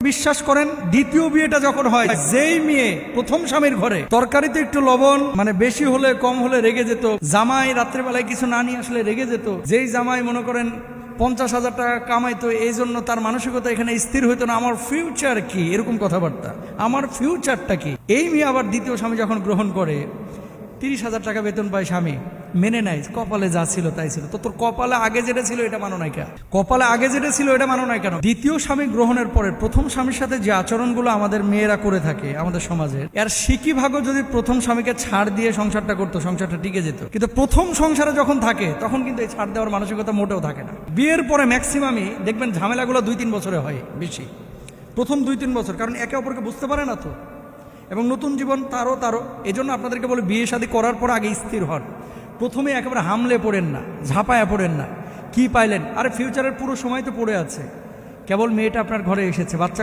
বিশ্বাস করেন দ্বিতীয় বিয়েটা যখন হয়, যেই মেয়ে প্রথম স্বামীর ঘরে তরকারিতে একটু লবণ মানে বেশি হলে কম হলে রেগে যেত, জামাই রাত্রেবেলায় কিছু না নিয়ে আসলে রেগে যেত, যেই জামাই মনে করেন 50,000 টাকা কামাইতো, এই জন্য তার মানসিকতা এখানে স্থির হইতো না, আমার ফিউচার কি, এরকম কথাবার্তা, আমার ফিউচারটা কি। এই মেয়ে আবার দ্বিতীয় স্বামী যখন গ্রহণ করে, 30,000 টাকা বেতন পায় স্বামী, মেনে নেয়, কপালে যা ছিল তাই ছিল। তো তোর কপালে আগে যেটা ছিল এটা মানো নাই কেন? কপালে আগে যেটা ছিল এটা মানো নাই কেন? দ্বিতীয় স্বামী গ্রহণের পরে প্রথম স্বামীর সাথে যে আচরণগুলো আমাদের মেয়েরা করে থাকে আমাদের সমাজে, এর সিকি ভাগও যদি প্রথম স্বামীকে ছাড় দিয়ে সংসারটা করতো, সংসারটা টিকে যেত। কিন্তু প্রথম সংসারে যখন থাকে তখন কিন্তু এই ছাড় দেওয়ার মানসিকতা মোটেও থাকে না। বিয়ের পরে ম্যাক্সিমামই দেখবেন ঝামেলাগুলো 2-3 বছরে হয় বেশি, প্রথম 2-3 বছর, কারণ একে অপরকে বুঝতে পারে না তো, এবং নতুন জীবন তারও। এই জন্য আপনাদেরকে বলে বিয়ে শাদী করার পর আগে স্থির হন। প্রথমে একেবারে হামলে পড়েন না, ঝাঁপায়া পড়েন না। কি পাইলেন? আরে ফিউচারের পুরো সময় তো পড়ে আছে, কেবল মেয়েটা আপনার ঘরে এসেছে, বাচ্চা